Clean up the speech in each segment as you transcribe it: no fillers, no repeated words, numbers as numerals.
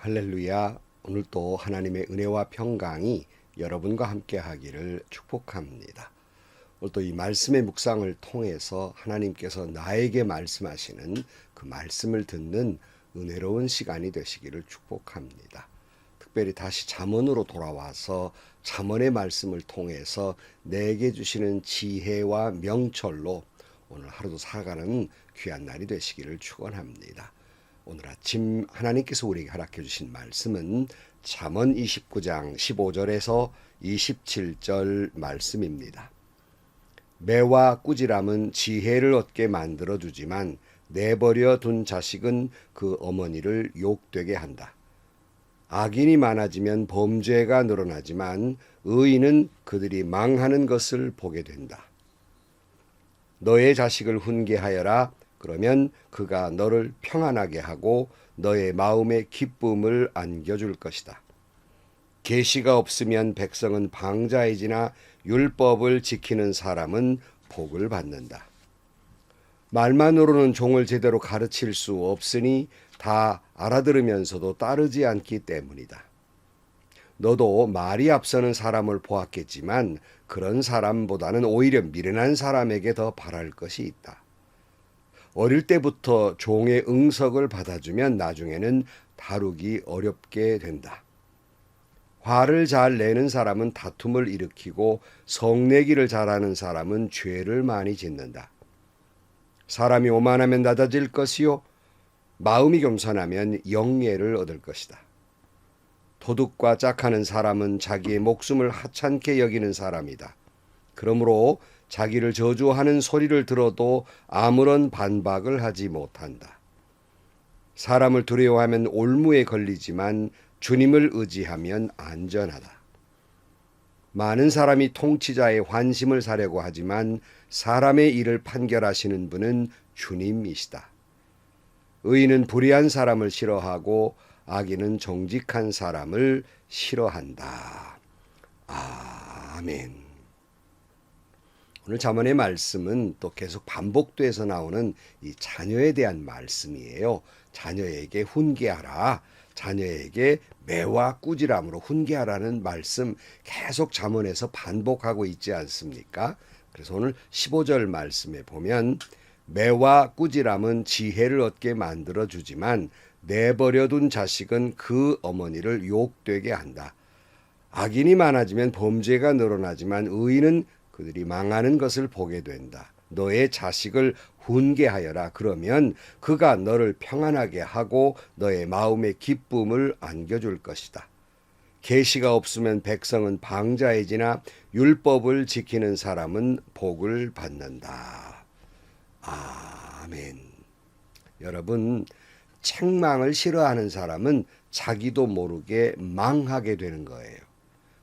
할렐루야. 오늘 또 하나님의 은혜와 평강이 여러분과 함께 하기를 축복합니다. 오늘 또 이 말씀의 묵상을 통해서 하나님께서 나에게 말씀하시는 그 말씀을 듣는 은혜로운 시간이 되시기를 축복합니다. 특별히 다시 잠언으로 돌아와서 잠언의 말씀을 통해서 내게 주시는 지혜와 명철로 오늘 하루도 살아가는 귀한 날이 되시기를 축원합니다. 오늘 아침 하나님께서 우리에게 허락해 주신 말씀은 잠언 29장 15절에서 27절 말씀입니다. 매와 꾸지람은 지혜를 얻게 만들어주지만 내버려 둔 자식은 그 어머니를 욕되게 한다. 악인이 많아지면 범죄가 늘어나지만 의인은 그들이 망하는 것을 보게 된다. 너의 자식을 훈계하여라. 그러면 그가 너를 평안하게 하고 너의 마음에 기쁨을 안겨줄 것이다. 계시가 없으면 백성은 방자해지나 율법을 지키는 사람은 복을 받는다. 말만으로는 종을 제대로 가르칠 수 없으니 다 알아들으면서도 따르지 않기 때문이다. 너도 말이 앞서는 사람을 보았겠지만 그런 사람보다는 오히려 미련한 사람에게 더 바랄 것이 있다. 어릴 때부터 종의 응석을 받아주면 나중에는 다루기 어렵게 된다. 화를 잘 내는 사람은 다툼을 일으키고 성내기를 잘하는 사람은 죄를 많이 짓는다. 사람이 오만하면 낮아질 것이요 마음이 겸손하면 영예를 얻을 것이다. 도둑과 짝하는 사람은 자기의 목숨을 하찮게 여기는 사람이다. 그러므로 자기를 저주하는 소리를 들어도 아무런 반박을 하지 못한다. 사람을 두려워하면 올무에 걸리지만 주님을 의지하면 안전하다. 많은 사람이 통치자의 환심을 사려고 하지만 사람의 일을 판결하시는 분은 주님이시다. 의인은 불의한 사람을 싫어하고 악인은 정직한 사람을 싫어한다. 아멘. 오늘 잠언의 말씀은 또 계속 반복돼서 나오는 이 자녀에 대한 말씀이에요. 자녀에게 훈계하라. 자녀에게 매와 꾸지람으로 훈계하라는 말씀 계속 잠언에서 반복하고 있지 않습니까? 그래서 오늘 15절 말씀에 보면 매와 꾸지람은 지혜를 얻게 만들어주지만 내버려둔 자식은 그 어머니를 욕되게 한다. 악인이 많아지면 범죄가 늘어나지만 의인은 그들이 망하는 것을 보게 된다. 너의 자식을 훈계하여라. 그러면 그가 너를 평안하게 하고 너의 마음에 기쁨을 안겨줄 것이다. 계시가 없으면 백성은 방자해지나 율법을 지키는 사람은 복을 받는다. 아멘. 여러분, 책망을 싫어하는 사람은 자기도 모르게 망하게 되는 거예요.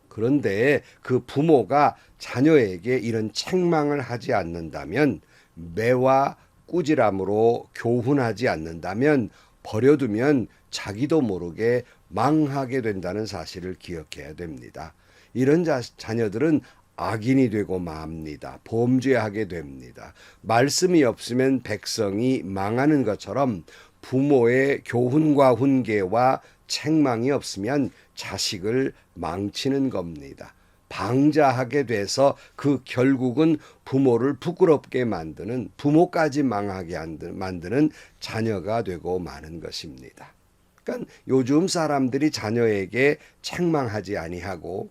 그런데 그 부모가 자녀에게 이런 책망을 하지 않는다면, 매와 꾸지람으로 교훈하지 않는다면, 버려두면 자기도 모르게 망하게 된다는 사실을 기억해야 됩니다. 이런 자녀들은 악인이 되고 맙니다. 범죄하게 됩니다. 말씀이 없으면 백성이 망하는 것처럼 부모의 교훈과 훈계와 책망이 없으면 자식을 망치는 겁니다. 방자하게 돼서 그 결국은 부모를 부끄럽게 만드는, 부모까지 망하게 만드는 자녀가 되고 마는 것입니다. 그러니까 요즘 사람들이 자녀에게 책망하지 아니하고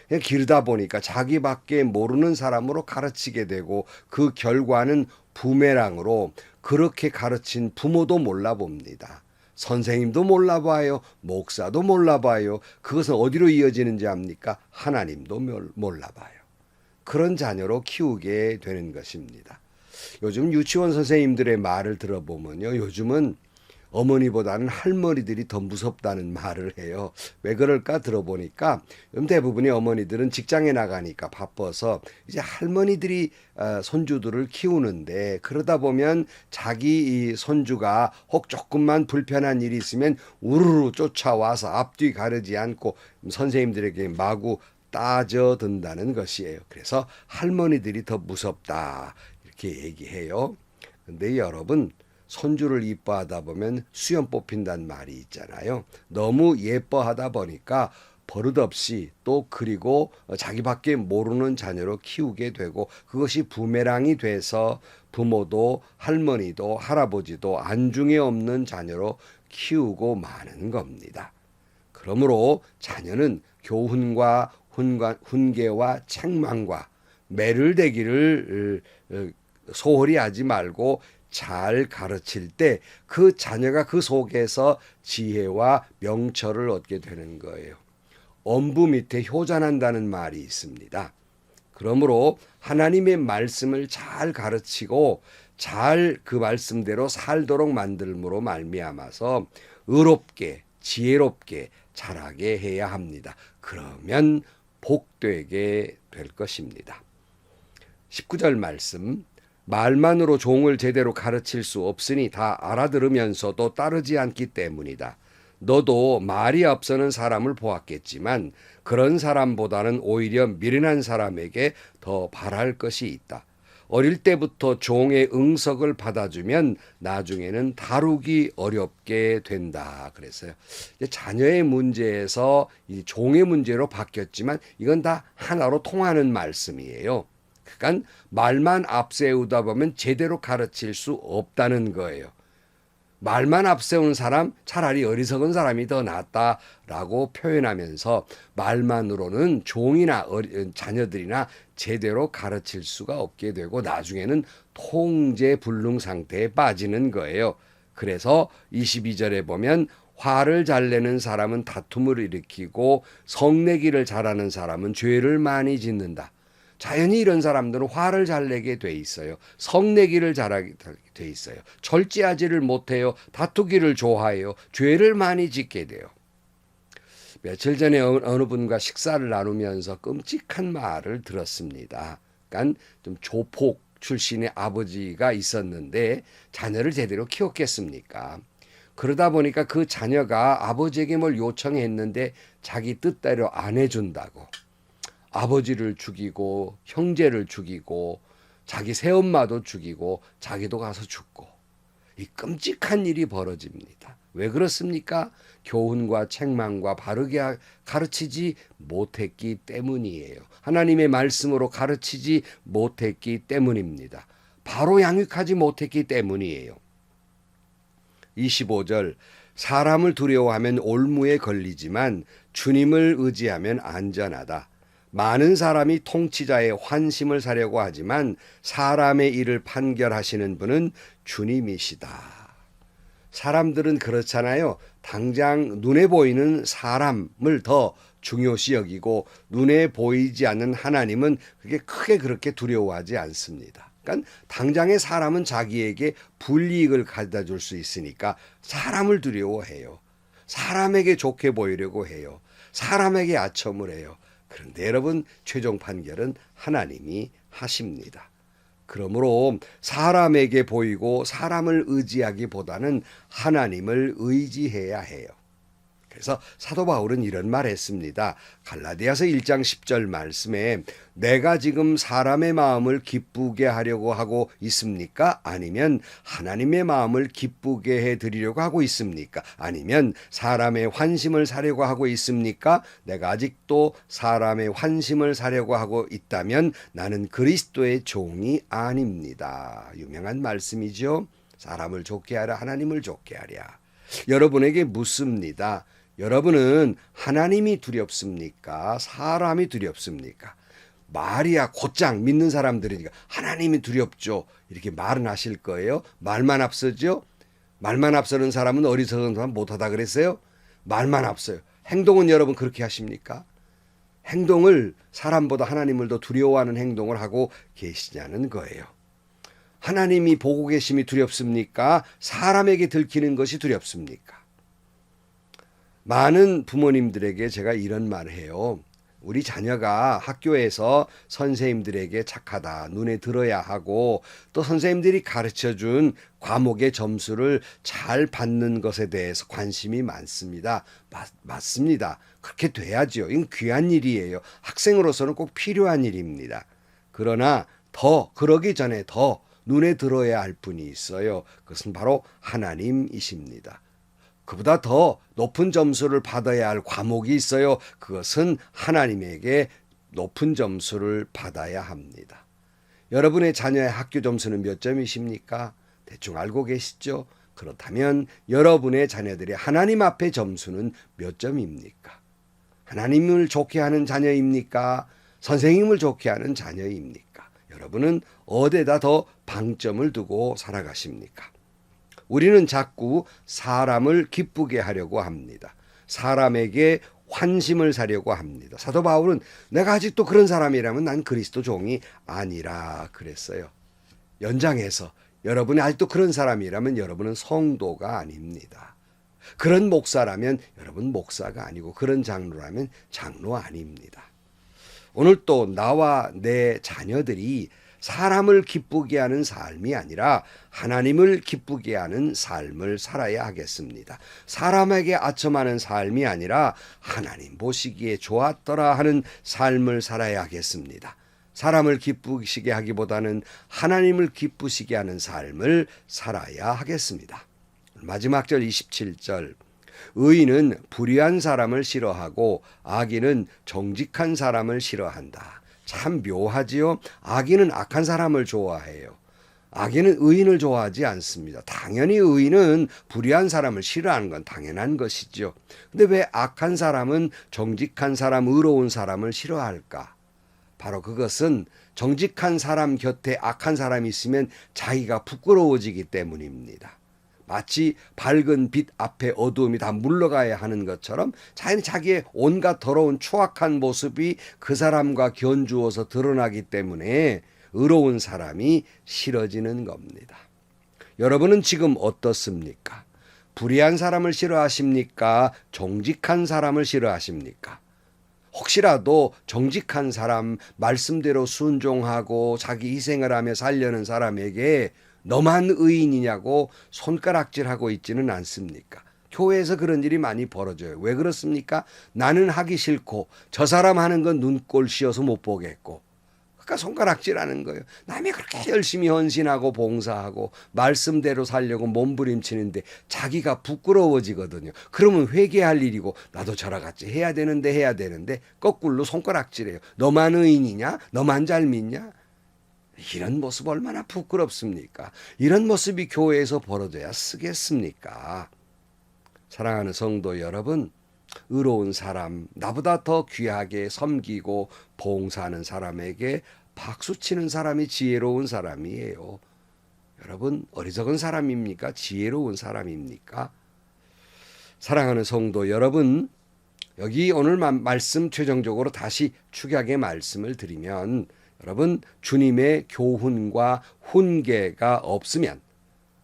그냥 기르다 보니까 자기밖에 모르는 사람으로 가르치게 되고 그 결과는 부메랑으로 그렇게 가르친 부모도 몰라봅니다. 선생님도 몰라봐요. 목사도 몰라봐요. 그것은 어디로 이어지는지 압니까? 하나님도 몰라봐요. 그런 자녀로 키우게 되는 것입니다. 요즘 유치원 선생님들의 말을 들어보면요. 요즘은 어머니보다는 할머니들이 더 무섭다는 말을 해요. 왜 그럴까 들어보니까 대부분의 어머니들은 직장에 나가니까 바빠서 이제 할머니들이 손주들을 키우는데, 그러다 보면 자기 이 손주가 혹 조금만 불편한 일이 있으면 우르르 쫓아와서 앞뒤 가르지 않고 선생님들에게 마구 따져든다는 것이에요. 그래서 할머니들이 더 무섭다 이렇게 얘기해요. 근데 여러분, 손주를 이뻐하다 보면 수염 뽑힌다는 말이 있잖아요. 너무 예뻐하다 보니까 버릇없이 또 그리고 자기밖에 모르는 자녀로 키우게 되고 그것이 부메랑이 돼서 부모도 할머니도 할아버지도 안중에 없는 자녀로 키우고 마는 겁니다. 그러므로 자녀는 교훈과 훈계와 책망과 매를 대기를 소홀히 하지 말고 잘 가르칠 때 그 자녀가 그 속에서 지혜와 명철을 얻게 되는 거예요. 엄부 밑에 효자난다는 말이 있습니다. 그러므로 하나님의 말씀을 잘 가르치고 잘 그 말씀대로 살도록 만들므로 말미암아서 의롭게 지혜롭게 자라게 해야 합니다. 그러면 복되게 될 것입니다. 19절 말씀, 말만으로 종을 제대로 가르칠 수 없으니 다 알아들으면서도 따르지 않기 때문이다. 너도 말이 앞서는 사람을 보았겠지만 그런 사람보다는 오히려 미련한 사람에게 더 바랄 것이 있다. 어릴 때부터 종의 응석을 받아주면 나중에는 다루기 어렵게 된다. 그랬어요. 자녀의 문제에서 이 종의 문제로 바뀌었지만 이건 다 하나로 통하는 말씀이에요. 그러니까 말만 앞세우다 보면 제대로 가르칠 수 없다는 거예요. 말만 앞세운 사람 차라리 어리석은 사람이 더 낫다라고 표현하면서 말만으로는 종이나 자녀들이나 제대로 가르칠 수가 없게 되고 나중에는 통제불능 상태에 빠지는 거예요. 그래서 22절에 보면 화를 잘 내는 사람은 다툼을 일으키고 성내기를 잘하는 사람은 죄를 많이 짓는다. 자연히 이런 사람들은 화를 잘 내게 돼 있어요. 성내기를 잘하게 돼 있어요. 절제하지를 못해요. 다투기를 좋아해요. 죄를 많이 짓게 돼요. 며칠 전에 어느 분과 식사를 나누면서 끔찍한 말을 들었습니다. 그러니까 좀 조폭 출신의 아버지가 있었는데 자녀를 제대로 키웠겠습니까? 그러다 보니까 그 자녀가 아버지에게 뭘 요청했는데 자기 뜻대로 안 해준다고. 아버지를 죽이고 형제를 죽이고 자기 새엄마도 죽이고 자기도 가서 죽고 이 끔찍한 일이 벌어집니다. 왜 그렇습니까? 교훈과 책망과 바르게 가르치지 못했기 때문이에요. 하나님의 말씀으로 가르치지 못했기 때문입니다. 바로 양육하지 못했기 때문이에요. 25절 사람을 두려워하면 올무에 걸리지만 주님을 의지하면 안전하다. 많은 사람이 통치자의 환심을 사려고 하지만 사람의 일을 판결하시는 분은 주님이시다. 사람들은 그렇잖아요. 당장 눈에 보이는 사람을 더 중요시 여기고 눈에 보이지 않는 하나님은 그게 크게 그렇게 두려워하지 않습니다. 그러니까 당장의 사람은 자기에게 불이익을 가져다 줄 수 있으니까 사람을 두려워해요. 사람에게 좋게 보이려고 해요. 사람에게 아첨을 해요. 그런데 여러분 최종 판결은 하나님이 하십니다. 그러므로 사람에게 보이고 사람을 의지하기보다는 하나님을 의지해야 해요. 그래서 사도 바울은 이런 말 했습니다. 갈라디아서 1장 10절 말씀에 내가 지금 사람의 마음을 기쁘게 하려고 하고 있습니까? 아니면 하나님의 마음을 기쁘게 해드리려고 하고 있습니까? 아니면 사람의 환심을 사려고 하고 있습니까? 내가 아직도 사람의 환심을 사려고 하고 있다면 나는 그리스도의 종이 아닙니다. 유명한 말씀이죠. 사람을 좋게 하랴 하나님을 좋게 하랴. 여러분에게 묻습니다. 여러분은 하나님이 두렵습니까? 사람이 두렵습니까? 말이야 곧장 믿는 사람들이니까 하나님이 두렵죠. 이렇게 말은 하실 거예요. 말만 앞서죠. 말만 앞서는 사람은 어리석은 사람 못하다 그랬어요. 말만 앞서요. 행동은 여러분 그렇게 하십니까? 행동을 사람보다 하나님을 더 두려워하는 행동을 하고 계시냐는 거예요. 하나님이 보고 계심이 두렵습니까? 사람에게 들키는 것이 두렵습니까? 많은 부모님들에게 제가 이런 말을 해요. 우리 자녀가 학교에서 선생님들에게 착하다, 눈에 들어야 하고 또 선생님들이 가르쳐준 과목의 점수를 잘 받는 것에 대해서 관심이 많습니다. 맞습니다. 그렇게 돼야죠. 이건 귀한 일이에요. 학생으로서는 꼭 필요한 일입니다. 그러나 그러기 전에 더 눈에 들어야 할 분이 있어요. 그것은 바로 하나님이십니다. 그보다 더 높은 점수를 받아야 할 과목이 있어요. 그것은 하나님에게 높은 점수를 받아야 합니다. 여러분의 자녀의 학교 점수는 몇 점이십니까? 대충 알고 계시죠? 그렇다면 여러분의 자녀들의 하나님 앞에 점수는 몇 점입니까? 하나님을 좋게 하는 자녀입니까? 선생님을 좋게 하는 자녀입니까? 여러분은 어디에다 더 방점을 두고 살아가십니까? 우리는 자꾸 사람을 기쁘게 하려고 합니다. 사람에게 환심을 사려고 합니다. 사도 바울은 내가 아직도 그런 사람이라면 난 그리스도 종이 아니라 그랬어요. 연장해서 여러분이 아직도 그런 사람이라면 여러분은 성도가 아닙니다. 그런 목사라면 여러분 목사가 아니고 그런 장로라면 장로 아닙니다. 오늘 또 나와 내 자녀들이 사람을 기쁘게 하는 삶이 아니라 하나님을 기쁘게 하는 삶을 살아야 하겠습니다. 사람에게 아첨하는 삶이 아니라 하나님 보시기에 좋았더라 하는 삶을 살아야 하겠습니다. 사람을 기쁘시게 하기보다는 하나님을 기쁘시게 하는 삶을 살아야 하겠습니다. 마지막 절 27절 의인은 불의한 사람을 싫어하고 악인은 정직한 사람을 싫어한다. 참 묘하지요. 악인은 악한 사람을 좋아해요. 악인은 의인을 좋아하지 않습니다. 당연히 의인은 불의한 사람을 싫어하는 건 당연한 것이죠. 근데 왜 악한 사람은 정직한 사람, 의로운 사람을 싫어할까? 바로 그것은 정직한 사람 곁에 악한 사람이 있으면 자기가 부끄러워지기 때문입니다. 마치 밝은 빛 앞에 어두움이 다 물러가야 하는 것처럼 자기는 자기의 온갖 더러운 추악한 모습이 그 사람과 견주어서 드러나기 때문에 의로운 사람이 싫어지는 겁니다. 여러분은 지금 어떻습니까? 불의한 사람을 싫어하십니까? 정직한 사람을 싫어하십니까? 혹시라도 정직한 사람, 말씀대로 순종하고 자기 희생을 하며 살려는 사람에게 너만 의인이냐고 손가락질하고 있지는 않습니까? 교회에서 그런 일이 많이 벌어져요. 왜 그렇습니까? 나는 하기 싫고 저 사람 하는 건 눈꼴 씌어서 못 보겠고. 그러니까 손가락질하는 거예요. 남이 그렇게 열심히 헌신하고 봉사하고 말씀대로 살려고 몸부림치는데 자기가 부끄러워지거든요. 그러면 회개할 일이고 나도 저라같이 해야 되는데 거꾸로 손가락질해요. 너만 의인이냐? 너만 잘 믿냐? 이런 모습 얼마나 부끄럽습니까? 이런 모습이 교회에서 벌어져야 쓰겠습니까? 사랑하는 성도 여러분, 의로운 사람, 나보다 더 귀하게 섬기고 봉사하는 사람에게 박수치는 사람이 지혜로운 사람이에요. 여러분, 어리석은 사람입니까? 지혜로운 사람입니까? 사랑하는 성도 여러분, 여기 오늘 말씀 최종적으로 다시 축약의 말씀을 드리면 여러분, 주님의 교훈과 훈계가 없으면,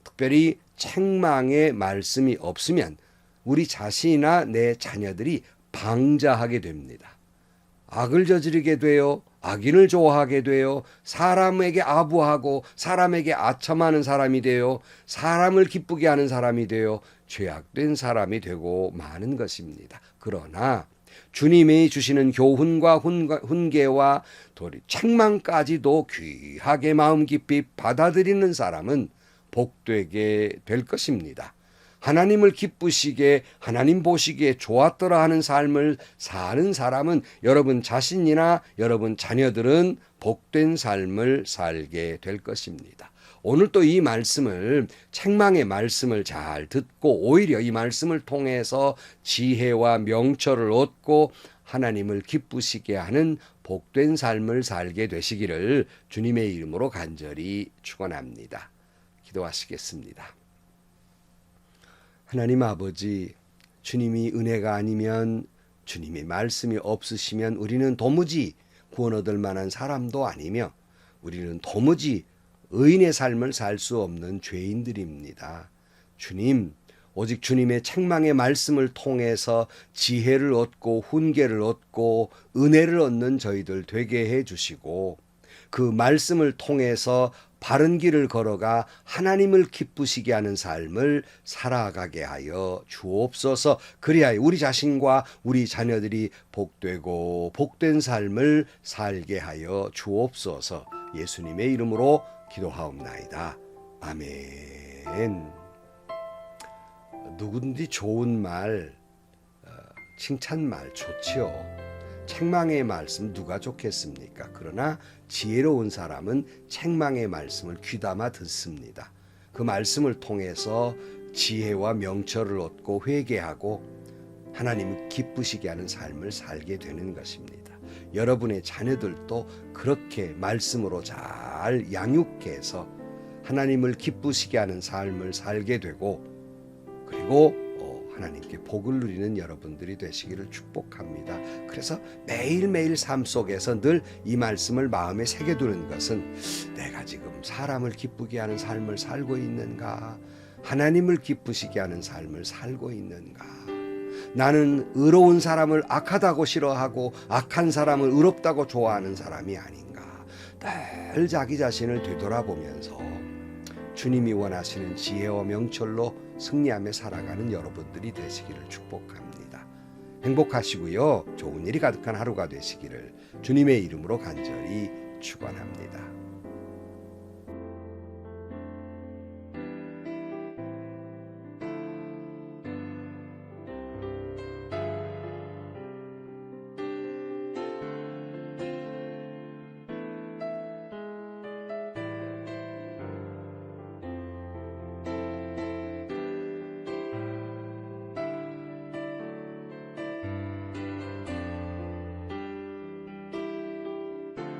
특별히 책망의 말씀이 없으면 우리 자신이나 내 자녀들이 방자하게 됩니다. 악을 저지르게 돼요. 악인을 좋아하게 돼요. 사람에게 아부하고 사람에게 아첨하는 사람이 돼요. 사람을 기쁘게 하는 사람이 돼요. 죄악된 사람이 되고 마는 것입니다. 그러나 주님이 주시는 교훈과 훈계와 도리 책망까지도 귀하게 마음 깊이 받아들이는 사람은 복되게 될 것입니다. 하나님을 기쁘시게 하나님 보시기에 좋았더라 하는 삶을 사는 사람은 여러분 자신이나 여러분 자녀들은 복된 삶을 살게 될 것입니다. 오늘 또 이 말씀을 책망의 말씀을 잘 듣고 오히려 이 말씀을 통해서 지혜와 명철을 얻고 하나님을 기쁘시게 하는 복된 삶을 살게 되시기를 주님의 이름으로 간절히 축원합니다. 기도하시겠습니다. 하나님 아버지, 주님이 은혜가 아니면 주님의 말씀이 없으시면 우리는 도무지 구원 얻을 만한 사람도 아니며 우리는 도무지 의인의 삶을 살 수 없는 죄인들입니다. 주님, 오직 주님의 책망의 말씀을 통해서 지혜를 얻고 훈계를 얻고 은혜를 얻는 저희들 되게 해주시고 그 말씀을 통해서 바른 길을 걸어가 하나님을 기쁘시게 하는 삶을 살아가게 하여 주옵소서. 그리하여 우리 자신과 우리 자녀들이 복되고 복된 삶을 살게 하여 주옵소서. 예수님의 이름으로 기도하옵나이다. 아멘. 누구든지 좋은 말, 칭찬말 좋지요. 책망의 말씀 누가 좋겠습니까? 그러나 지혜로운 사람은 책망의 말씀을 귀담아 듣습니다. 그 말씀을 통해서 지혜와 명철을 얻고 회개하고 하나님을 기쁘시게 하는 삶을 살게 되는 것입니다. 여러분의 자녀들도 그렇게 말씀으로 잘 양육해서 하나님을 기쁘시게 하는 삶을 살게 되고, 그리고 하나님께 복을 누리는 여러분들이 되시기를 축복합니다. 그래서 매일매일 삶 속에서 늘 이 말씀을 마음에 새겨두는 것은, 내가 지금 사람을 기쁘게 하는 삶을 살고 있는가? 하나님을 기쁘시게 하는 삶을 살고 있는가? 나는 의로운 사람을 악하다고 싫어하고 악한 사람을 의롭다고 좋아하는 사람이 아닌가? 늘 자기 자신을 되돌아보면서 주님이 원하시는 지혜와 명철로 승리하며 살아가는 여러분들이 되시기를 축복합니다. 행복하시고요. 좋은 일이 가득한 하루가 되시기를 주님의 이름으로 간절히 축원합니다.